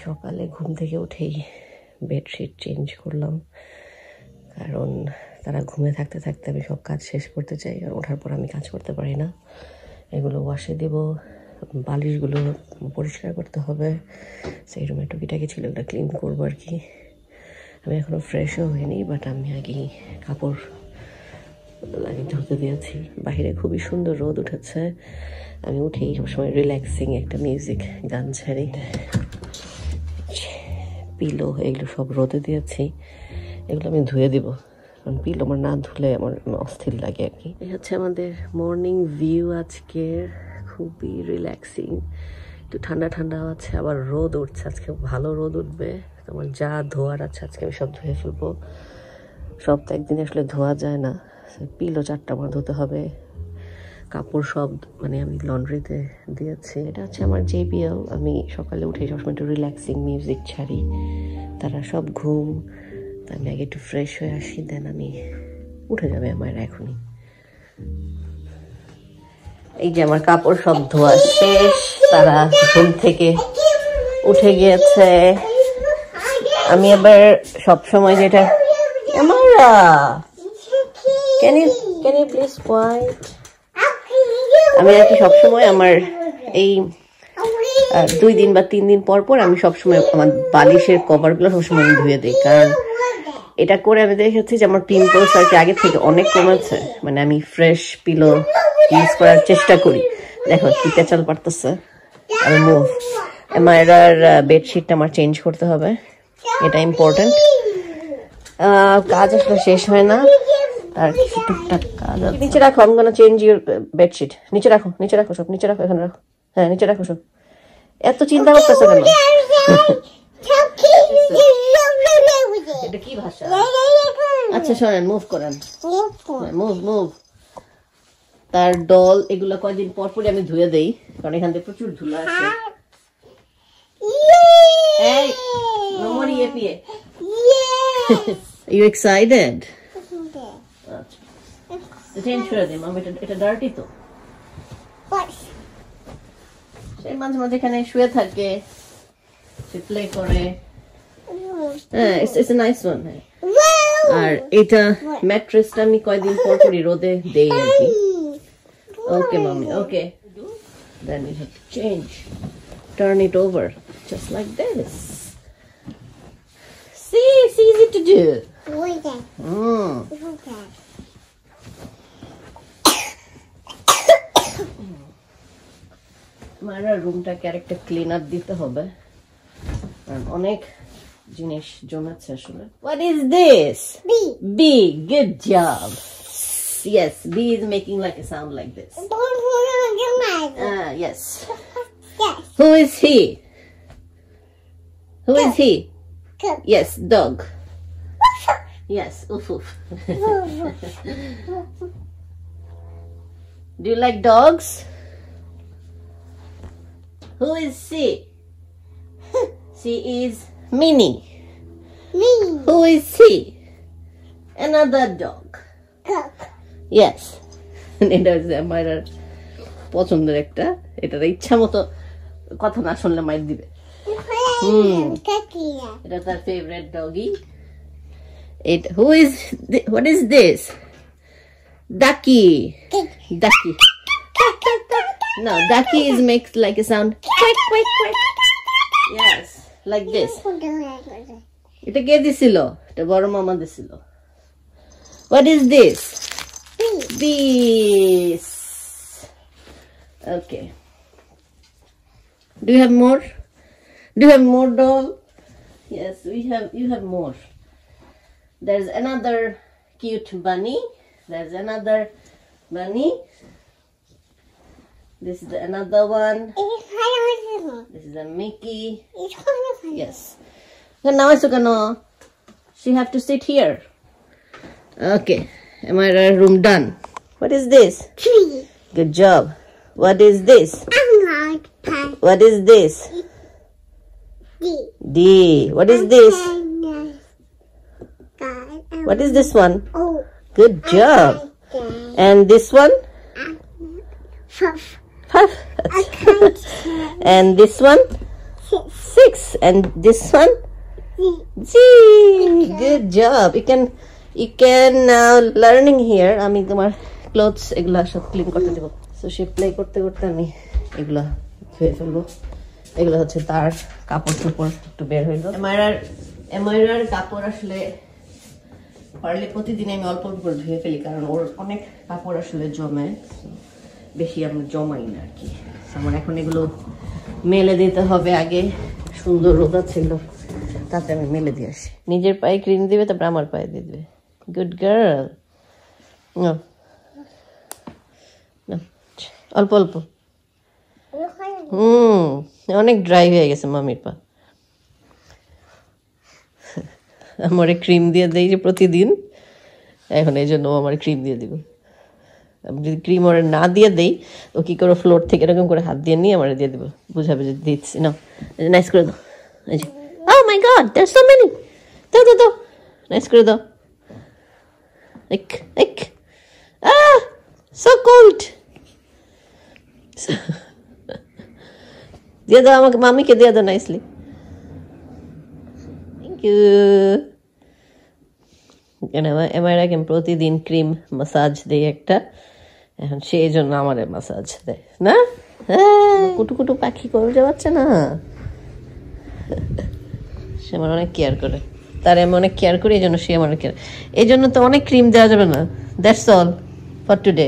সকালে ঘুম থেকে উঠেই বেডশিট চেঞ্জ করলাম, কারণ তারা ঘুমে থাকতে থাকতে আমি সব কাজ শেষ করতে চাই, আর ওঠার পর আমি কাজ করতে পারি না। এগুলো ওয়াশে দেব, বালিশগুলো পরিষ্কার করতে হবে, সেই রুমে টুকিটাকি ছিল ওটা ক্লিন করবো আর কি। আমি এখনও ফ্রেশও হইনি, বাট আমি আগেই কাপড় ধুতে দিয়েছি। বাহিরে খুবই সুন্দর রোদ উঠেছে। আমি উঠেই সবসময় রিল্যাক্সিং একটা মিউজিক গান ছাড়ি। পিলো এগুলো সব রোদে দিয়েছি, এগুলো আমি ধুয়ে দিব, কারণ পিলো আমার না ধুলে আমার অস্থির লাগে আর কি। এই হচ্ছে আমাদের মর্নিং ভিউ আজকের, খুবই রিল্যাক্সিং, একটু ঠান্ডা ঠান্ডা আছে, আবার রোদ উঠছে, আজকে ভালো রোদ উঠবে। তোমার যা ধোয়ার আছে আজকে আমি সব ধুয়ে ফেলবো। সব তো একদিনে আসলে ধোয়া যায় না, পিলো 4টা আমার ধুতে হবে। কাপড় সব মানে আমি লন্ড্রিতে দিয়েছি। এটা হচ্ছে আমার JBL। আমি সকালে উঠে সবসময় একটু রিল্যাক্সিং মিউজিক ছাড়ি, তারা সব ঘুম, তা আমি আগে একটু ফ্রেশ হয়ে আসি, দেন আমি উঠে যাবে আমার এখনই। এই যে আমার কাপড় সব ধোয়া শেষ, তারা ঘুম থেকে উঠে গিয়েছে। আমি এবার সব সময় যেটা ক্যান ইউ প্লিজ কোয়াইট, আমি আর কি সবসময় আমার এই 2 দিন বা 3 দিন পর পর আমি সবসময় আমার বালিশের কভারগুলো সবসময় আমি ধুয়ে দিই, কারণ এটা করে আমি দেখেছি যে আমার পিম্পলস আর কি আগে থেকে অনেক কমেছে। মানে আমি ফ্রেশ পিলো ইউজ করার চেষ্টা করি। দেখো কি পেঁচাল পারতেছে। আমি মুভ আমার বেডশিটটা আমার চেঞ্জ করতে হবে, এটা ইম্পর্টেন্ট। কাজ আসলে শেষ হয় না, আর কিছু টুকটাক কাজ আছে। নিচে রাখো, আমি গোনা চেঞ্জ ইউর বেডশিট। নিচে রাখো, নিচে রাখো সব, নিচে রাখো, এখানে রাখো। হ্যাঁ নিচে রাখো সব। এত চিন্তা করতেছো কেন? এটা কি ভাষা? আচ্ছা শোনেন, মুভ করেন, মুভ। তার ডল এগুলো কয়েকদিন পর পরে আমি ধুয়ে দেই, কারণ এখান থেকে প্রচুর ধুলা আসে। এই নমরি এপিএ, you excited? আচ্ছা চেঞ্জ করে দিই মামি, এটা ডার্টি তো। সে মাঝে মাঝে এখানে শুয়ে থাকে, সে প্লে করে। হ্যাঁ it's a nice one. আর এটা ম্যাট্রেসটা আমি কয়েকদিন পর পরই রোদে দেই আর কি। ওকে মামি, ওকে। Then we have to change, turn it over just like this. See, it's easy to do. আমার রুমটাকে আরেকটা ক্লিন আপ দিতে হবে, কারণ অনেক জিনিস জমেছে আসলে। What is this? B. Good job. Yes, B is making like a sound like this. Yes. Who is he? Who is he? Yes, dog. Yes, oof oof. Do you like dogs? Who is she? She is Minnie. Who is he? Another dog. Yes. এটা হচ্ছে আমার পছন্দের একটা, এটার ইচ্ছা মতো কথা না শুনলে মাইর দিবে। এটা তার favourite doggy. What is this? Ducky. Ducky. No, ducky makes like a sound. Quack, quack, quack. Yes, like this. এটা কে দিছিল? এটা বড় মামা দিছিল। What is this? Bees. Okay. Do you have more? Do you have more doll? Yes, you have more. There's another cute bunny. There's another bunny. This is another one. This is a Mickey. Yes. So now it's gonna. She have to sit here. Okay. Am I room done? What is this? Tree. Good job. What is this? What is this? D. What is this? What is this one? Good job. And this one? Puff. And this one? 6. And this one? G. Good job. You can now learning here. আমি তোমার clothes এগুলা সব clean করতে দেব। So সে play করতে করতে আমি এগুলা ধুয়ে ফেলবো। এগুলা হচ্ছে তার কাপড় চোপড় একটু বের হইলো। এমআইরার কাপড় আসলে পারলে প্রতিদিন আমি অল্প অল্প করে ধুয়ে ফেলি, কারণ ওর অনেক কাপড় আসলে জমে, বেশি আমরা জমাই না আর কি। আমার এখন এগুলো মেলে দিতে হবে। আগে সুন্দর রোদা ছিল, তাতে আমি মেলে দিয়ে আসি। নিজের পায়ে ক্রিম দিবে, তারপর আমার পায়ে দিয়ে দিবে। Good girl. অল্প অল্প। অনেক ড্রাই হয়ে গেছে মামির পা। আমার ক্রিম দিয়ে দেই যে প্রতিদিন, এখন এই জন্য আমার ক্রিম দিয়ে দিব। আমি যদি ক্রিম ওর না দিয়ে দেই, ও কি করে ফ্লোর থেকে এরকম করে হাত দিয়ে নিয়ে আমার দিয়ে দিব, বুঝাবে যে দিচ্ছি না। নাইস করে দাও। এই যে oh my god, there's so many. দাও নাইস করে দাও। so cold. দিয়ে দাও আমাকে, মামিকে দিয়ে দাও নাইসলি। Thank you. এমআইরাকে প্রতিদিন ক্রিম মাসাজ দেই একটা, এখন সেই জন্য আমার মাসাজ দেয় না। কুটু কুটু পাখি করে যাচ্ছে না, সে আমার অনেক কেয়ার করে। তার আমি অনেক কেয়ার করি, এই জন্য সে আমার কেয়ার। এই জন্য তো অনেক ক্রিম দেওয়া যাবে না। That's all for today.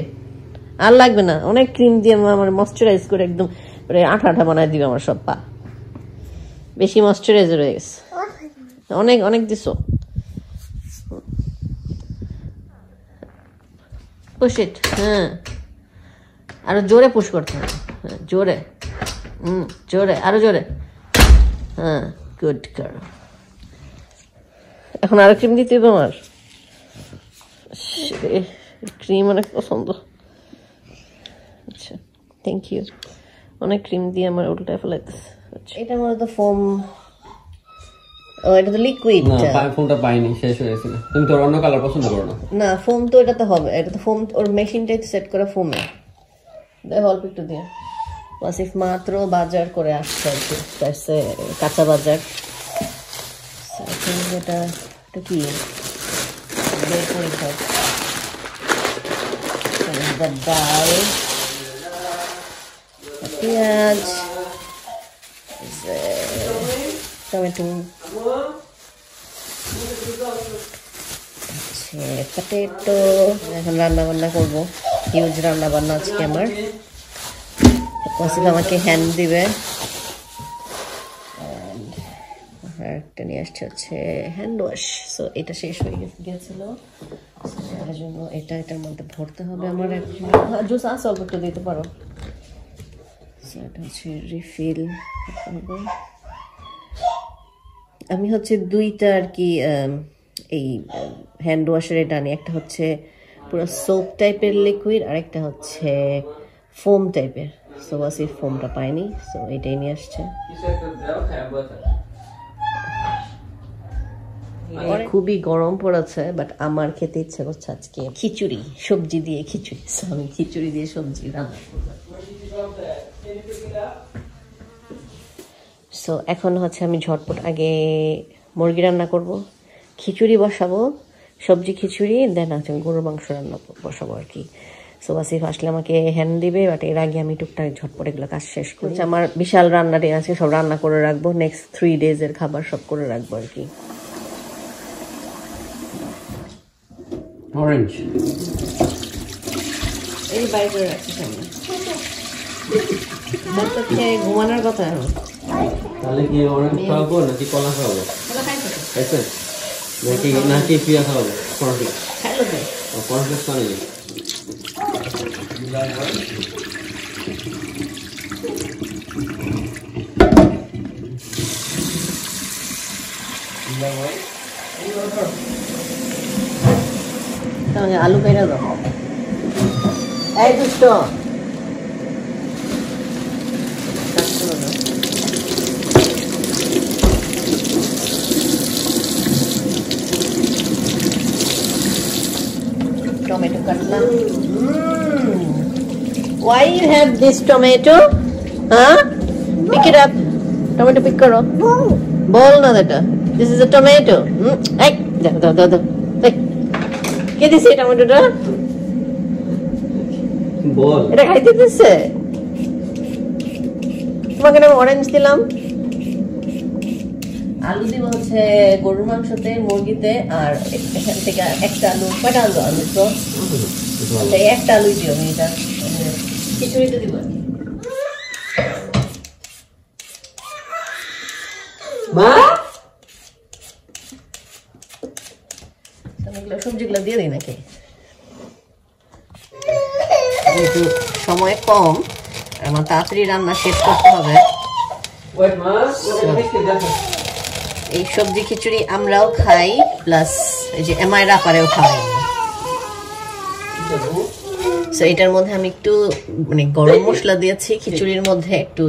আর লাগবে না, অনেক ক্রিম দিয়ে আমার ময়শ্চারাইজ করে একদম আঠা আঠা বানায় দিবে আমার সব পা। বেশি ময়শ্চারাইজার হয়ে গেছে, অনেক অনেক দিছো। পুশ ইট। হ্যাঁ, আরো জোরে পুশ করতে হবে। জোরে, জোরে, আরো জোরে। হ্যাঁ, গুড গার্ল। এখন আরো ক্রিম দিতে হবে আমার। ক্রিম অনেক পছন্দ। আচ্ছা, থ্যাংক ইউ। অনেক ক্রিম দিয়ে আমার উল্টায় ফেলাইতেছে। আচ্ছা, এটা মূলত ফোম। ও, এটা তো লিকুইড। না, ফোমটা পাইনি, শেষ হয়ে গেছে। তুমি তো অন্য কালার পছন্দ করো না? না, ফোম তো এটা তো হবে। এটা তো ফোম, ওর মেশিনটাই সেট করা ফোমে। দেখো অল্প একটু দিয়ে। ওয়াসিফ মাত্র বাজার করে আসছে আর কি, কাঁচা বাজার। এটা কি বের করে খাও। ডাল, পেঁয়াজ, টমেটো, পটেটো। এখন রান্না বান্না করবো, হিউজ রান্না বান্না আজকে আমার। ওয়াসিফ আমাকে হ্যান্ড দিবে। একটা নিয়ে আসছে হচ্ছে হ্যান্ড ওয়াশ। সো এটা শেষ হয়ে গেছিল, তার জন্য এটার মধ্যে ভরতে হবে আমার। জুস আছে, অল্প একটু দিতে পারো। এটা হচ্ছে রিফিল। আমি হচ্ছে দুইটা আর কি এই হ্যান্ড ওয়াশের এটা আনি। একটা হচ্ছে পুরো সোপ টাইপের লিকুইড, আর একটা হচ্ছে ফোম টাইপের। সো ওয়াসিফ ফোমটা পাইনি, সো এটাই নিয়ে আসছে। খুবই গরম পড়েছে, বাট আমার খেতে ইচ্ছে করছে আজকে খিচুড়ি, সবজি দিয়ে খিচুড়ি। আমি খিচুড়ি দিয়ে সবজি রান্না করবো। সো এখন হচ্ছে আমি ঝটপট আগে মুরগি রান্না করব, খিচুড়ি বসাবো, সবজি খিচুড়ি, দেন আছে গরুর মাংস রান্না বসাবো আর কি। সো ওয়াসিফ আসলে আমাকে হ্যান্ড দিবে, বাট এর আগে আমি টুকটাক ঝটপট এগুলো কাজ শেষ করি। আমার বিশাল রান্নাটি আছে, সব রান্না করে রাখবো। নেক্সট 3 days এর খাবার সব করে রাখবো আর কি। অরেঞ্জ এই বাইরে করে রাখছি সামনে। ঘুমানোর কথা এখন। তাহলে কি অরেঞ্জ খাওয়াবো নাকি কলা খাওয়াবো? খাইছে নাকি পিয়া খাওয়াবো? কর্নফ্লেক্স খাইলো ভাই। কর্নফ্লেক্স মানে আলু কেটে দাও। এই দুষ্ট, tomato katla. Why you have this tomato? Huh? Pick it up. Tomato pick করো। বল না এটা, দিস ইজ আ টমেটো। এই দাও দাও দাও, এই কে দিছে টমেটোটা? বল, এটা খাইতে দিচ্ছে? তোমাকে আমি অরেঞ্জ দিলাম। আলু দিব হচ্ছে গরুর মাংসতে, মুরগিতে, আর এখান থেকে একটা আলু, কয়টা আলু? আলু তো একটা আলুই দিও। আমি এটা খিচুড়িতে দিব। মা সবজিগুলো দিয়ে দিই নাকি? যেহেতু সময় কম, আমার তাড়াতাড়ি রান্না শেষ করতে হবে। এই সবজি খিচুড়ি আমরাও খাই, প্লাস এই যে এমাইরা পারেও খাওয়াই। সো এটার মধ্যে আমি একটু মানে গরম মশলা দিয়েছি খিচুড়ির মধ্যে, একটু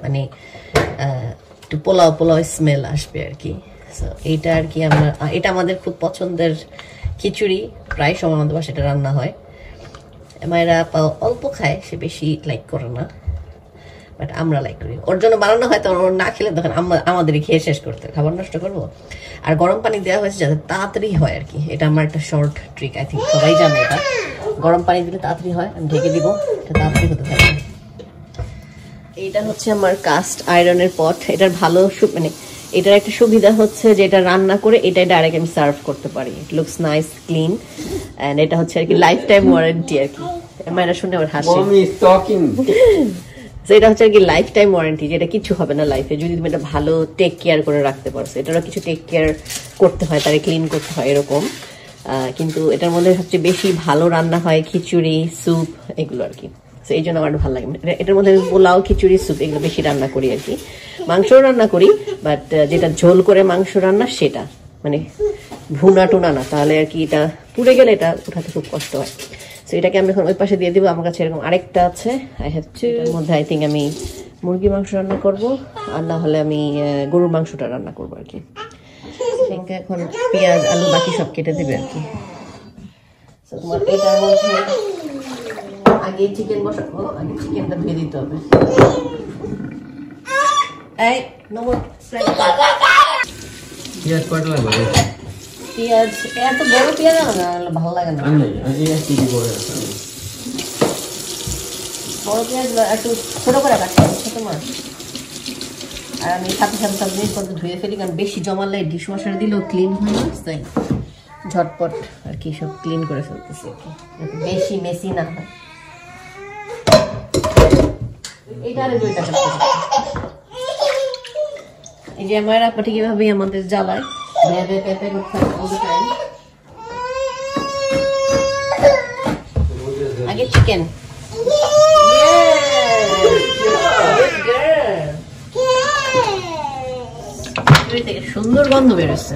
মানে একটু পোলাও পোলাও স্মেল আসবে আর কি। সো এইটা আর কি আমরা, এটা আমাদের খুব পছন্দের খিচুড়ি, প্রায় সময় আমাদের বাসায় এটা রান্না হয়। এমাইরা অল্প খায়, সে বেশি লাইক করে না, বাট আমরা লাইক করি। ওর জন্য বানানো হয়, তখন ওর না খেলে তখন আমাদেরই খেয়ে শেষ করতে, খাবার নষ্ট করবো। আর গরম পানি দেওয়া হয়েছে যাতে তাড়াতাড়ি হয় আর কি। এটা আমার একটা শর্ট ট্রিক, আই থিঙ্ক সবাই জানে এটা। গরম পানি দিলে তাড়াতাড়ি হয়। আমি ঢেকে দিব, এটা তাড়াতাড়ি হতে থাকবে। এইটা হচ্ছে আমার কাস্ট আয়রনের পট। এটার ভালো মানে এটার একটা সুবিধা হচ্ছে যে এটা রান্না করে এটাই ডাইরেক্ট আমি সার্ভ করতে পারি। It looks nice, clean, and এটা হচ্ছে আর কি লাইফ টাইম ওয়ারেন্টি আর কি। এটা শুনে আমার হাসি। এটা হচ্ছে আর কি লাইফ টাইম ওয়ারেন্টি, যেটা কিছু হবে না লাইফে যদি তুমি এটা ভালো টেক কেয়ার করে রাখতে পারছো। এটারও কিছু টেক কেয়ার করতে হয়, তারে ক্লিন করতে হয় এরকম। কিন্তু এটার মধ্যে সবচেয়ে বেশি ভালো রান্না হয় খিচুড়ি, স্যুপ, এগুলো আর কি। এই জন্য আমার ভালো লাগে। এটার মধ্যে পোলাও, খিচুড়ি, স্যুপ এগুলো বেশি রান্না করি আর কি। মাংসও রান্না করি, বাট যেটা ঝোল করে মাংস রান্না সেটা মানে ভুনা টুনা না, তাহলে আর কি এটা পুড়ে গেলে এটা উঠাতে খুব কষ্ট হয়। সো এটাকে আমি এখন ওই পাশে দিয়ে দিব। আমার কাছে এরকম আরেকটা আছে, আই হ্যাভ টু। এর মধ্যে আই থিঙ্ক আমি মুরগি মাংস রান্না করব, আর না হলে আমি গরুর মাংসটা রান্না করবো আর কি। এখন পেঁয়াজ, আলু, বাকি সব কেটে দিবে আর কি। তোমার এটার মধ্যে আগে চিকেন বসাবো, আগে চিকেনটা ধুয়ে দিতে হবে। এই নম্বর পেঁয়াজ কয়টা লাগবে? পেঁয়াজ এত বড় পেঁয়াজ না, ভালো লাগে না। বড় পেঁয়াজ একটু ছোট করে কাটতে হবে, ছোট মাছ। আর আমি সাথে সাথে সব জিনিসপত্র ধুয়ে ফেলি, কারণ বেশি জমালে ডিশ ওয়াশার দিলেও ক্লিন হয় না, তাই ঝটপট আর কি সব ক্লিন করে ফেলতেছি আর কি, বেশি মেসি না হয়। এইটা আরে দুইটা কাটতে হবে। এই যে আমার আপা ঠিক এভাবেই আমাদের জ্বালায়, ভেবে পেঁপে করতে হয় all the time। আগে চিকেন, থেকে সুন্দর গন্ধ বেরোচ্ছে।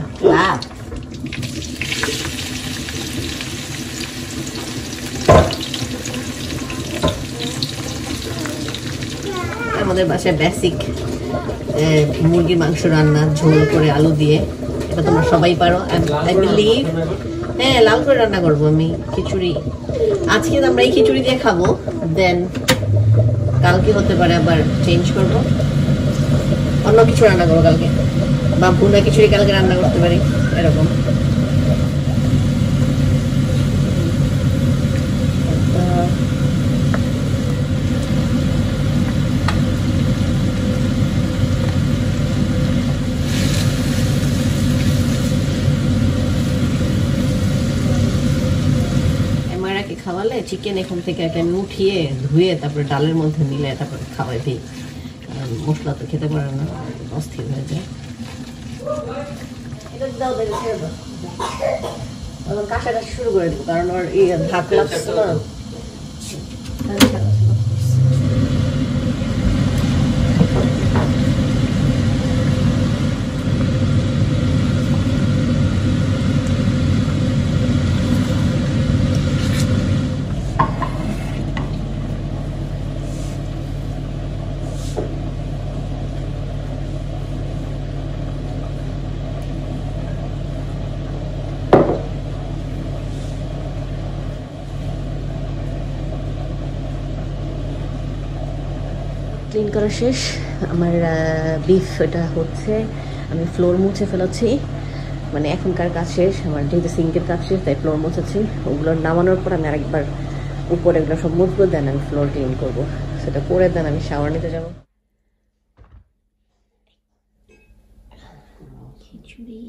আমাদের বাসায় বেসিক মুরগির মাংস রান্না, ঝোল করে আলু দিয়ে, এটা তোমরা সবাই পারো আই বিলিভ। হ্যাঁ, লাল করে রান্না করবো আমি খিচুড়ি। আজকে আমরা এই খিচুড়ি দিয়ে খাবো, দেন কালকে হতে পারে আবার চেঞ্জ করবো, অন্য কিছু রান্না করবো কালকে, বা ভুনা খিচুড়ি কালকে রান্না করতে পারি, এরকম। খাওয়ালে চিকেন এখান থেকে আমি উঠিয়ে ধুয়ে তারপরে ডালের মধ্যে নিলে তারপরে খাওয়াই দিই, মশলা তো খেতে পারে না, অস্থির হয়ে যায়। কাশাটা শুরু করে দিব, কারণ ওর ধাপ লাগছে না। ক্লিন করা শেষ। আমার বিফ এটা হচ্ছে, আমি ফ্লোর মুছে ফেলেছি, মানে এখনকার কাজ শেষ আমার, যেহেতু সিঙ্কের কাজ শেষ তাই ফ্লোর মুছেছি। ওগুলো নামানোর পর আমি আরেকবার উপরে এগুলো সব মুছবো, দেন আমি ফ্লোর ক্লিন করবো, সেটা করে দেন আমি শাওয়ার নিতে যাবো। খিচুড়ি,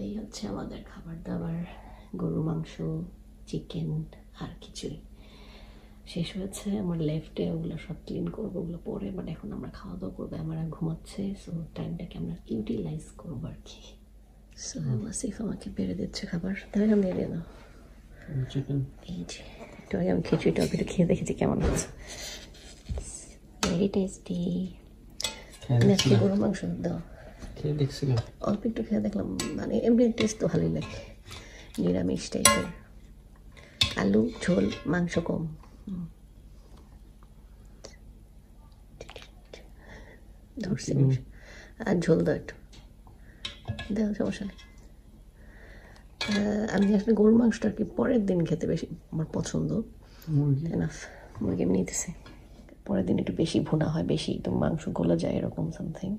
এই হচ্ছে আমাদের খাবার দাবার, গরু মাংস, চিকেন আর খিচুড়ি শেষ হয়েছে। আমার লেফটে ওগুলো সব ক্লিন করবো, ওগুলো পরে, বাট এখন আমরা খাওয়া দাওয়া করবো, আমরা ঘুমাচ্ছে, সো টাইমটাকে আমরা ইউটিলাইজ করবো আর কি। সো ওয়াসিফ আমাকে বেড়ে দিচ্ছে খাবার, তাহলে আমি দিয়ে দাও চিকেন। এই যে একটু আগে আমি খিচুড়িটা একটু খেয়ে দেখেছি কেমন হচ্ছে, ভেরি টেস্টি। আজকে গরু মাংস দাও, খেয়ে দেখছিলাম, অল্প একটু খেয়ে দেখলাম, মানে এমনি টেস্ট তো ভালোই লাগে, নিরামিষ টাইপের, আলু ঝোল, মাংস কম। ধরছি আর ঝোল দাও একটু, দেওয়া সমস্যা নেই। আমি আসলে গরুর মাংসটা আর কি পরের দিন খেতে বেশি আমার পছন্দ, মুরগি এমনি নিতেছে, পরের দিন একটু বেশি ভুনা হয়, বেশি একদম মাংস গলে যায় এরকম সামথিং।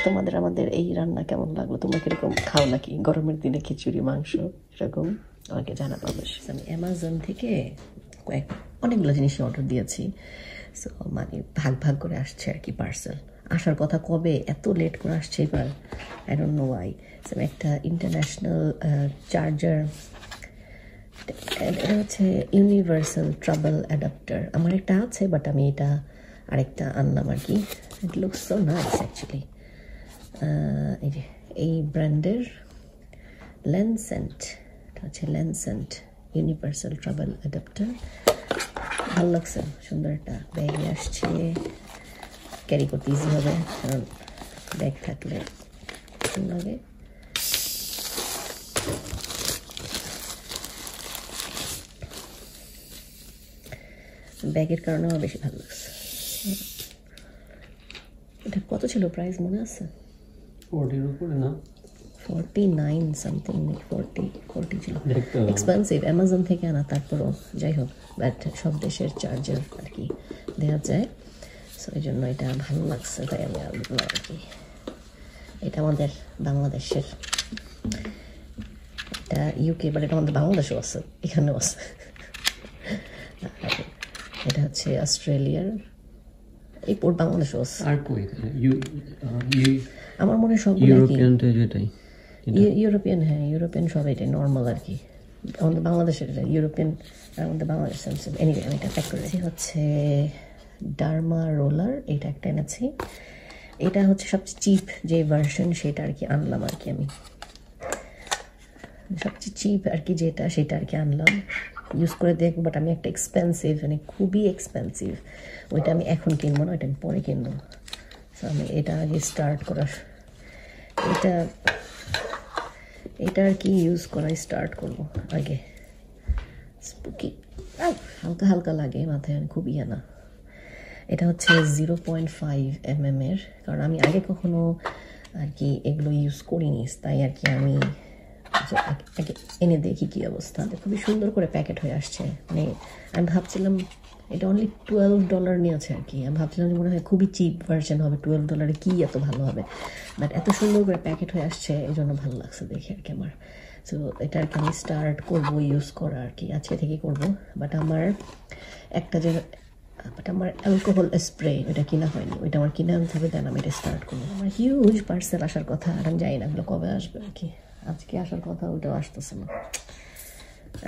তোমাদের আমাদের এই রান্না কেমন লাগলো, তোমরা কিরকম খাও নাকি গরমের দিনে খিচুড়ি মাংস এরকম, আমাকে জানাবো অবশ্যই। আমি অ্যামাজন থেকে অনেকগুলো জিনিস অর্ডার দিয়েছি, সো মানে ভাগ ভাগ করে আসছে আর কি পার্সেল, আসার কথা কবে এত লেট করে আসছে এবার, আই ডোন্ট নো ওয়াই। একটা ইন্টারন্যাশনাল চার্জার, এটা হচ্ছে ইউনিভার্সাল ট্রাবল অ্যাডাপ্টার, আমার একটা আছে বাট আমি এটা আরেকটা আনলাম আর কি। It looks so nice actually. এই যে এই ব্র্যান্ডের লেনসেন্ট, এটা হচ্ছে লেনসেন্ট ইউনিভার্সাল ট্রাভেল অ্যাডাপ্টার, ভালো লাগছে, সুন্দর একটা ব্যাগে আসছে, ক্যারি করতে ইজি হবে, কারণ ব্যাগ থাকলে ভালো লাগে। ব্যাগের কারণে আমার বেশি ভালো লাগছে। এটা কত ছিল প্রাইস মনে আছে? 40 উপরে না, 49 সামথিং, 40 ছিল, এক্সপেন্সিভ, অ্যামাজন থেকে আনা, তারপরও যাই হোক, বাট সব দেশের চার্জার আর কি দেওয়া যায়, সো এই জন্য এটা ভালো লাগছে, তাই আমি আনলাম আর কি। এটা আমাদের বাংলাদেশের, এটা ইউকে, বাট এটা আমাদের বাংলাদেশেও আছে, এখানেও আছে। এটা হচ্ছে অস্ট্রেলিয়ার, এই পোর্ট বাংলাদেশও আছে। আর কই আমার মনে হয় সবগুলো ইউরোপিয়ান তো যেটাই, ইউরোপিয়ান, হ্যাঁ ইউরোপিয়ান সব এটাই নর্মাল আর কি, আমাদের বাংলাদেশের এটা ইউরোপিয়ান, আর আমাদের বাংলাদেশ সেন্সিভ। এনিওয়ে আমি এটা প্যাক করেছি, হচ্ছে ডার্মা রোলার, এটা একটা এনেছি, এটা হচ্ছে সবচেয়ে চিপ যে ভার্সন সেটা আর কি আনলাম আর কি, আমি সবচেয়ে চিপ আর কি যেটা সেটা আর কি আনলাম, ইউজ করে দেখবো, বাট আমি একটা এক্সপেন্সিভ, মানে খুবই এক্সপেন্সিভ, ওইটা আমি এখন কিনবো না, ওইটা আমি পরে কিনবো। সো আমি এটা আগে স্টার্ট করার, এটা আর কি ইউজ করাই স্টার্ট করবো আগে। স্পুকি হালকা হালকা লাগে মাথায়, খুব ইয়ে না। এটা হচ্ছে 0.5 mm এর, কারণ আমি আগে কখনো আর কি এগুলো ইউজ করিনি, তাই আর কি আমি এনে দেখি কি অবস্থা। খুবই সুন্দর করে প্যাকেট হয়ে আসছে, মানে আমি ভাবছিলাম এটা অনলি $12 নিয়েছে আর কি, আমি ভাবছিলাম যে মনে হয় খুবই চিপ ভার্সন হবে, $12 কি এত ভালো হবে, বাট এত সুন্দর করে প্যাকেট হয়ে আসছে, এই জন্য ভালো লাগছে দেখে আর কি আমার। সো এটা আর কি আমি স্টার্ট করবো ইউজ করা আর কি, আজকে থেকে করবো। বাট আমার একটা যে আমার অ্যালকোহল স্প্রে, ওইটা কিনা হয়নি, ওইটা আমার কিনে আনতে হবে, দেন আমি এটা স্টার্ট করবো। আমার হিউজ পার্সেল আসার কথা, আর আমি জানি না ওগুলো কবে আসবে আর কি, আজকে আসার কথা, ওটাও আসতেছে না।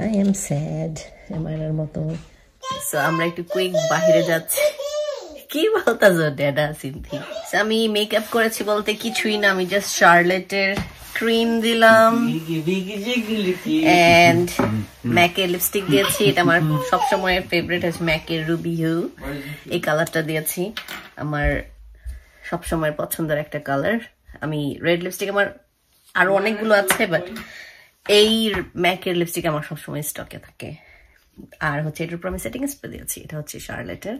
আই এম স্যাড এমআইনার মতো। সো আমরা একটু কুইক বাহিরে যাচ্ছি। কি বলতেছো ড্যাডা সিনথি? আমি মেকআপ করেছি বলতে কিছুই না, আমি জাস্ট শার্লেটের ক্রিম দিলাম এন্ড ম্যাকের লিপস্টিক দিয়েছি, এটা আমার সবসময় ফেভারিট হচ্ছে ম্যাকের রুবি হিউ, এই কালারটা দিয়েছি, আমার সবসময় পছন্দের একটা কালার। আমি রেড লিপস্টিক আমার আরো অনেকগুলো আছে, বাট এই ম্যাকের লিপস্টিক আমার সবসময় স্টকে থাকে। আর হচ্ছে এটার উপর আমি সেটিং স্প্রে দিয়েছি, এটা হচ্ছে শার্লেটের,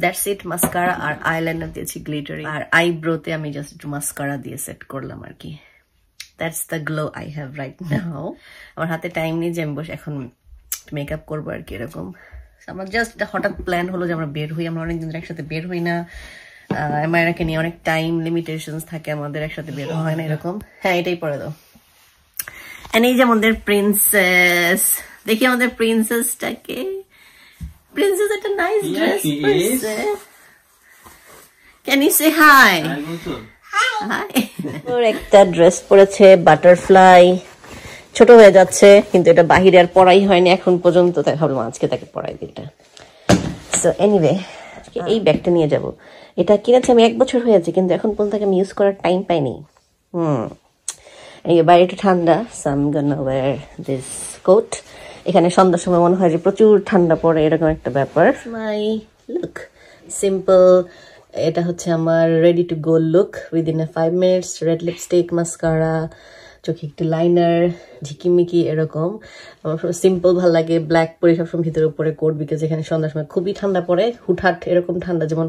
দ্যাটস ইট। মাস্কারা আর আইলাইনার দিয়েছি গ্লিটারি, আর আইব্রোতে আমি জাস্ট একটু মাস্কারা দিয়ে সেট করলাম আর কি। That's the glow I have right now. আমার হাতে টাইম নেই যে আমি বসে এখন মেকআপ করবো আর কি এরকম, আমরা জাস্ট হঠাৎ প্ল্যান হলো যে আমরা বের হই, আমরা অনেকদিন একসাথে বের হই না, মায়েরাকে নিয়ে অনেক টাইম লিমিটেশনস থাকে আমাদের, একসাথে বের হয় না এরকম। হ্যাঁ এটাই পরে দাও। এই যে আমাদের প্রিন্সেস, দেখি আমাদের প্রিন্সেসটাকে, প্রিন্সেস একটা নাইস ড্রেস পরেছে। Can you say hi? Hi. ওর একটা ড্রেস পরেছে বাটারফ্লাই, ছোট হয়ে যাচ্ছে কিন্তু এটা বাহিরে আর পরাই হয়নি এখন পর্যন্ত, তাই ভাবলাম আজকে তাকে পরাই দিই এটা। সো এনিওয়ে এই ব্যাগটা নিয়ে যাব, এটা কিনেছি আমি 1 বছর হয়েছে কিন্তু এখন পর্যন্ত আমি ইউজ করার টাইম পাইনি। এই বাইরে একটু ঠান্ডা, so I am gonna wear this coat. এখানে সন্ধ্যার সময় মনে হয় যে প্রচুর ঠান্ডা পড়ে, এরকম একটা ব্যাপার। মাই লুক সিম্পল, এটা হচ্ছে আমার ready to go look within 5 minutes. Red lipstick, mascara, চোখে একটু লাইনার, ঝিকিমিকি এরকম। আমার সিম্পল ভালো লাগে, ব্ল্যাক পরে সবসময় ভিতরে উপরে কোট, বিকজ এখানে সন্ধ্যার সময় খুবই ঠান্ডা পড়ে, হুটহাট এরকম ঠান্ডা, যেমন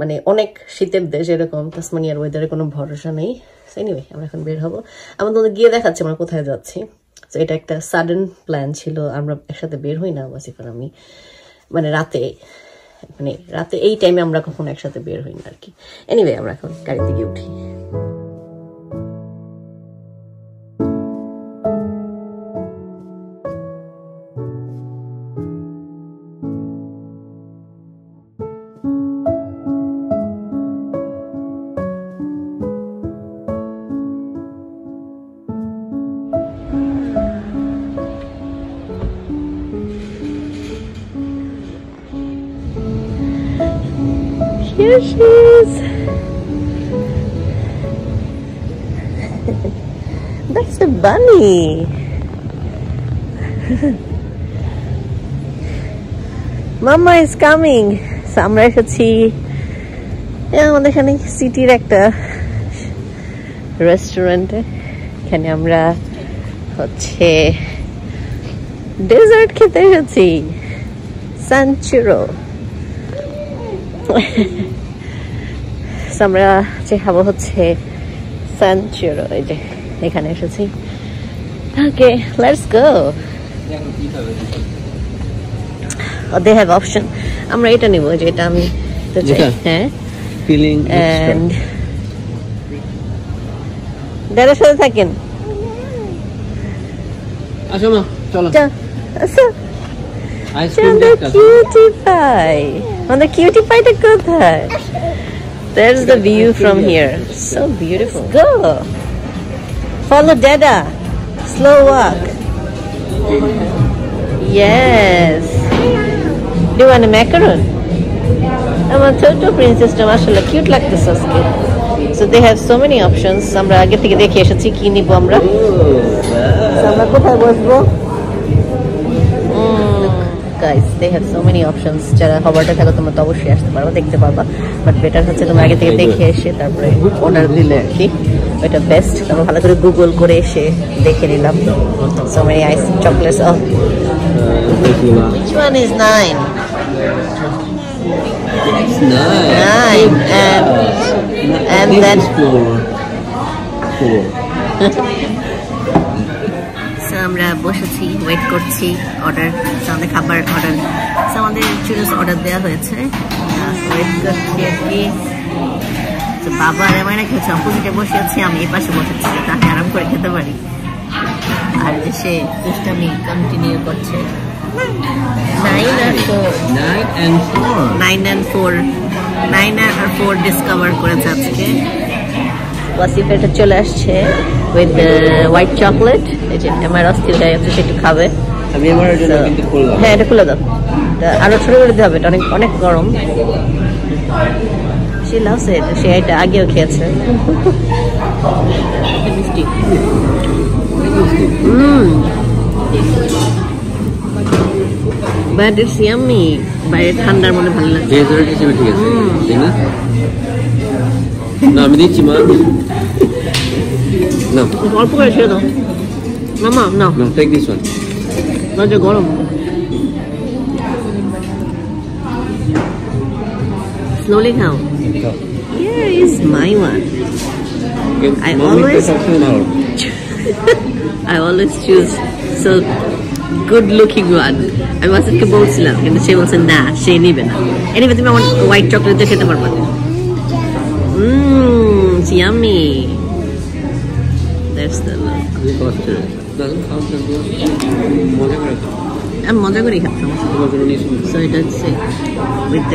মানে অনেক শীতের দেশ এরকম, তাসমানিয়ার ওয়েদারে কোনো ভরসা নেই। এনিওয়ে আমরা এখন বের হবো, আমরা তোমাদের গিয়ে দেখাচ্ছি আমরা কোথায় যাচ্ছি। তো এটা একটা সাডেন প্ল্যান ছিল, আমরা একসাথে বের হই না ওয়াসিফ আর আমি, মানে রাতে এই টাইমে আমরা কখনো একসাথে বের হই না আর কি। এনিওয়ে আমরা এখন গাড়িতে গিয়ে উঠি। Here she is. That's a bunny. Mama is coming. So আমরা এসেছি আমাদের এখানে সিটির একটা রেস্টুরেন্টে, এখানে আমরা হচ্ছে ডেজার্ট খেতে এসেছি, সানচুরো। আমরা যে খাবো হচ্ছে সানচুরো, এই যে এখানে এসেছি। Okay let's go. They have option, আমরা এটা নিব, যেটা আমি তো চাই। হ্যাঁ ফিলিং এন্ড দাদার সাথে থাকেন। আসো মা চলো। আচ্ছা cutie pie. On the cutie pie টা কোথায়? There's the view from here. So beautiful. Go. Follow Dada. Slow walk. Yes. Do you want a macaron? আমার ছোট প্রিন্সেসটা মাশাআল্লাহ কিউট লাগতেছে আজকে। So they have so many options. আমরা আগে থেকে দেখে এসেছি কি নিব আমরা। আমরা কোথায় বসবো? Guys, they have so many options. যারা হবারটা থাকো তোমরা তো অবশ্যই আসতে পারো, দেখতে পারবা, বাট বেটার হচ্ছে তোমরা আগে থেকে দেখে এসে তারপরে অর্ডার দিলে আর কি ওইটা বেস্ট। আমরা ভালো করে গুগল করে এসে দেখে নিলাম। So many ice chocolates. Oh, which one is 9? It's 9. 9 and then 4. আমরা বসেছি, ওয়েট করছি অর্ডার, আমাদের খাবার অর্ডার, আমাদের চুরোস অর্ডার দেওয়া হয়েছে, ওয়েট করছি আর কি। বাবা আর আমার খেয়েছে, অপোজিটে বসে আছি, আমি এই পাশে বসেছি তাকে আরাম করে খেতে পারি। আর যে সে দুষ্টামি কন্টিনিউ করছে। 9 and 4 ডিসকভার করেছে আজকে। ওয়াসিফ এটা চলে আসছে উইথ হোয়াইট চকলেট, এই যে আমার অস্থির হয়ে গেছে, সেটা খাবে। আমি আমার জন্য কিন্তু খুললাম। হ্যাঁ এটা খুলে দাও, আরো ছোট করে দিতে হবে, এটা অনেক অনেক গরম। সে লাভছে এটা, সে এটা আগেও খেয়েছে। But it's yummy. বাইরে ঠান্ডার মনে ভালো লাগে। ডেজার্ট হিসেবে ঠিক আছে, তাই না? না আমি দিচ্ছি মা। না অল্প করে ছেড়ে দাও মামা। না টেক দিস ওয়ান। দরজা গরম। Slowly খাও। Here is my one. I always choose so good looking one. আমি ওয়াসিফকে বলছিলাম, কিন্তু সে বলছে না, সে নিবে না। এনিওয়ে তুমি আমার হোয়াইট চকলেট দিয়ে খেতে পারবা। ইয়ামি। দ্যাটস দ্য লাভ। আমি মজা করেই খাচ্ছি। সো এটা হচ্ছে উইথ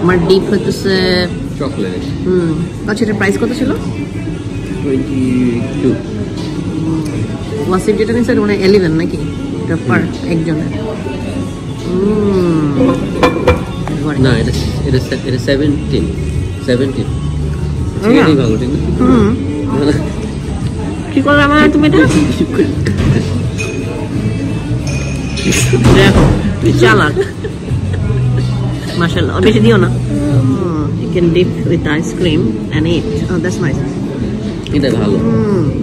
আমার ডিপ হচ্ছে চকলেট। আচ্ছা, এটার প্রাইস কত ছিল? 22। ওয়াসিফ যেটা নিচ্ছে মানে 11 নাকি? এটা পার একজনের। না, এটা 17। ভালো, ঠিক না? কি করবে আমার তুমি এটা? দেখো চালাক, মাশাআল্লাহ। বেশি দিও না। You can dip with ice cream and eat. Oh, that's nice. এটা ভালো,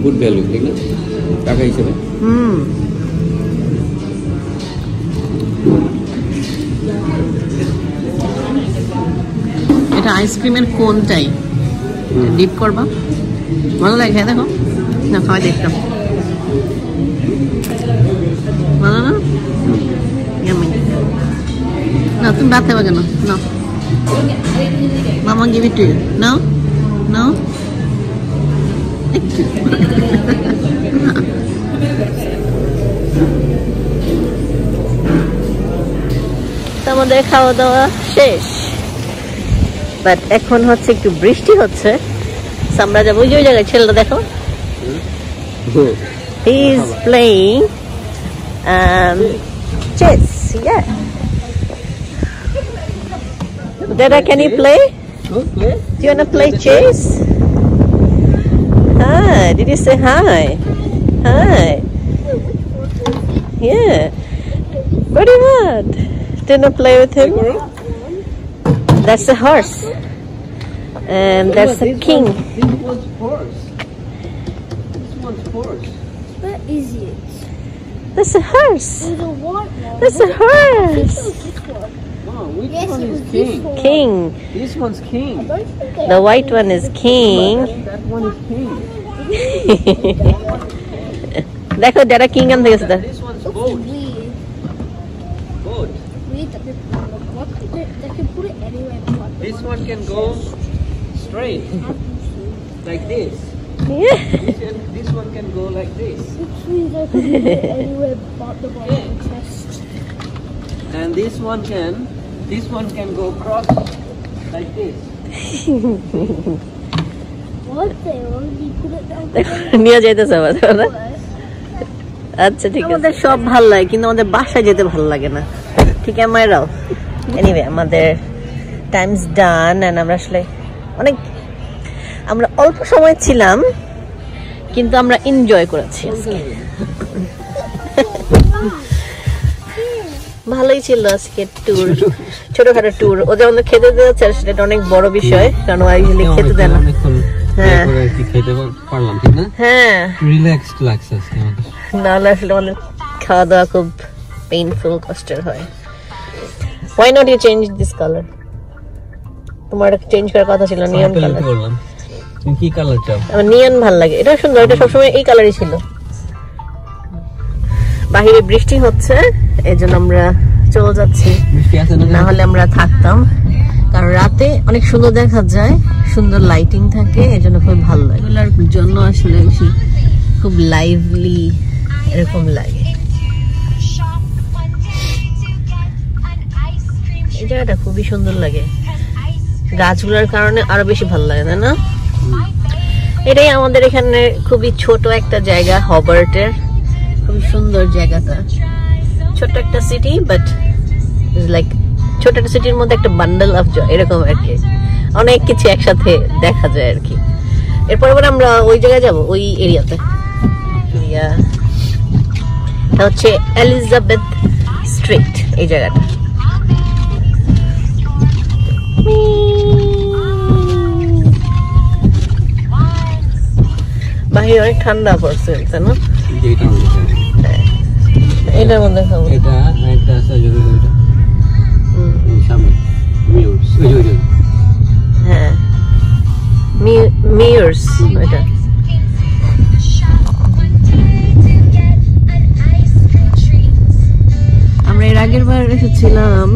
গুড ভ্যালু, ঠিক না? টাকা হিসেবে। এটা আইসক্রিমের কোনটাই ডিপ করবা, ভালো লাগে। দেখো না, খাওয়া দেখতাম ভালো না? না তুমি ভাত খাবে কেন? না মামা, গিভ ইট টু ইউ। নাও নাও। আমাদের খাওয়া দাওয়া শেষ, বাট এখন হচ্ছে একটু বৃষ্টি হচ্ছে। আমরা যাবো ওই জায়গায়, ছেলেটা দেখো, he is playing chess. Yeah, Dada, can you play? Okay. Do you wanna play chess? Hi, did you say hi? Hi. Yeah. What do you want? Do you wanna play with him? That's the horse. And that's the king. This one's horse. This one's horse. Where is it? That's a horse. There's a white one. That's a horse. This one. Wow, which Yes, one it is was king? this one. King. This one's king. Don't forget. The white one is king. That one is king. দেখো যারা king আনতে গেছে। This one's boat. Weird. Boat. Weird that they can put it anywhere. But This one can go straight, like this. Yeah. This one can go like this. which means they can put it anywhere but the bottom chest. And this one can go cross like this. What? They already put it down. নিয়ে যাইতেছে না? Where? আচ্ছা ঠিক আছে। আমাদের সব ভালো লাগে, কিন্তু আমাদের বাসায় যেতে ভালো লাগে না, ঠিক আছে মায়েরাও? এনিওয়ে আমাদের টাইমস ডান। এন্ড আমরা আসলে আমরা অল্প সময় ছিলাম, কিন্তু আমরা এনজয় করেছি আজকে। ভালোই ছিল আজকে ট্যুর, ছোটখাটো ট্যুর। ও যেমন খেতে দিয়েছে সেটা অনেক বড় বিষয়, কারণ ও ইউজুয়ালি খেতে দেয় না। হ্যাঁ খেতে পারলাম, ঠিক না? হ্যাঁ, রিল্যাক্সড লাগছে আজকে আমাদের। নাহলে আসলে আমাদের খাওয়া দাওয়া খুব পেইনফুল, কষ্টের হয়। Why not you change this color? তোমার চেঞ্জ করার কথা ছিল, নিয়ন কালার। তুমি কি কালার চাও? আমার নিয়ন ভালো লাগে, এটা সুন্দর, এটা সবসময় এই কালারই ছিল। বাহিরে বৃষ্টি হচ্ছে, এজন্য আমরা চলে যাচ্ছি, না হলে আমরা থাকতাম। কারণ রাতে অনেক সুন্দর দেখা যায়, সুন্দর লাইটিং থাকে, এজন্য খুব ভালো লাগে। এগুলোর জন্য আসলে বেশি খুব লাইভলি এরকম লাগে। এই জায়গাটা খুবই সুন্দর লাগে, গাছগুলোর কারণে আরো বেশি ভালো লাগে, তাই না? এটাই আমাদের এখানে খুবই ছোট একটা জায়গা, হবার্টের খুবই সুন্দর জায়গাটা। ছোট একটা সিটি, বাট লাইক ছোট একটা সিটির মধ্যে একটা বান্ডেল অফ জয়, এরকম আর কি। অনেক কিছু একসাথে দেখা যায় আর কি। এরপর আমরা ওই জায়গায় যাব, ওই এরিয়াতে। এটা হচ্ছে এলিজাবেথ স্ট্রিট, এই জায়গাটা। বাহিরে অনেক ঠান্ডা পড়ছে, তাই না? এটার মধ্যে খাবো। এটা একটা আছে ওইটা। সামনে মিউরস, ওই হ্যাঁ মিউরস, এটা। আগের বার এসেছিলাম,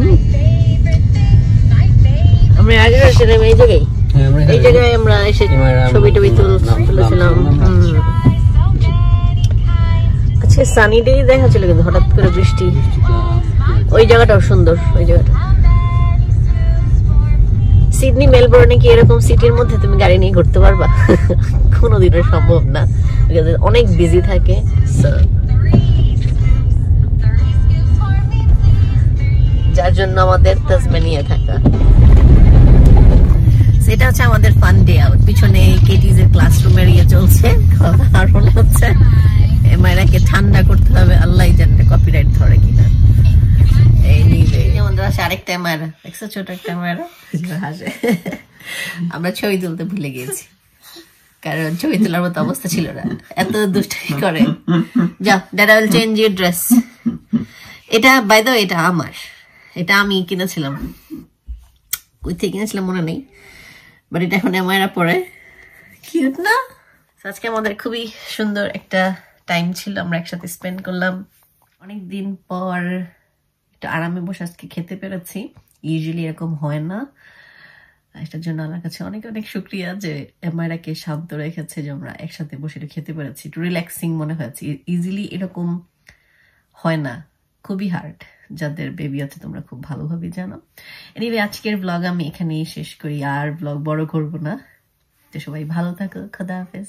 আমরা আগের এসেছিলাম এই জায়গায়, এই জায়গায় আমরা এসে ছবি টবি তুলেছিলাম। আচ্ছা সানি ডে দেখা ছিল, কিন্তু হঠাৎ করে বৃষ্টি। ওই জায়গাটাও সুন্দর, ওই জায়গাটা। সিডনি মেলবোর্নে কি এরকম সিটির মধ্যে তুমি গাড়ি নিয়ে ঘুরতে পারবা? কোনোদিনও সম্ভব না, অনেক বিজি থাকে। যার জন্য আমাদের তাসমানিয়া থাকা। সেটা হচ্ছে আমাদের ফান ডে আউট। পিছনে কেটিজ এর ক্লাসরুমের ইয়ে চলছে, আর মনে হচ্ছে মায়েরাকে ঠান্ডা করতে হবে, আল্লাহ জানে কপিরাইট ধরে কিনা। আমাদের আছে আরেকটা মায়েরা, দেখছো ছোট একটা মায়েরা হাসে। আমরা ছবি তুলতে ভুলে গিয়েছি, কারণ ছবি তোলার মতো অবস্থা ছিল না, এত দুষ্টামি করে। যাও, that I will change your dress. এটা বাই দ্য ওয়ে, এটা আমার, এটা আমি কিনেছিলাম, কই থেকে কিনেছিলাম মনে নেই, বাট এটা এখন মায়েরা পরে। কিউট না? আজকে আমাদের খুবই সুন্দর একটা টাইম ছিল, আমরা একসাথে স্পেন্ড করলাম। অনেকদিন পর একটু আরামে বসে আজকে খেতে পেরেছি, ইউজুয়ালি এরকম হয় না। এটার জন্য আমার কাছে অনেক অনেক শুক্রিয়া যে মায়েরাকে শান্ত রেখেছে, যে আমরা একসাথে বসে খেতে পেরেছি। একটু রিল্যাক্সিং মনে হয়েছে, ইজিলি এরকম হয় না, খুবই হার্ড। যাদের বেবি আছে তোমরা খুব ভালোভাবে জানো। এনিওয়ে, আজকের ব্লগ আমি এখানেই শেষ করি, আর ব্লগ বড় করবো না। তো সবাই ভালো থাকো, খোদা হাফেজ।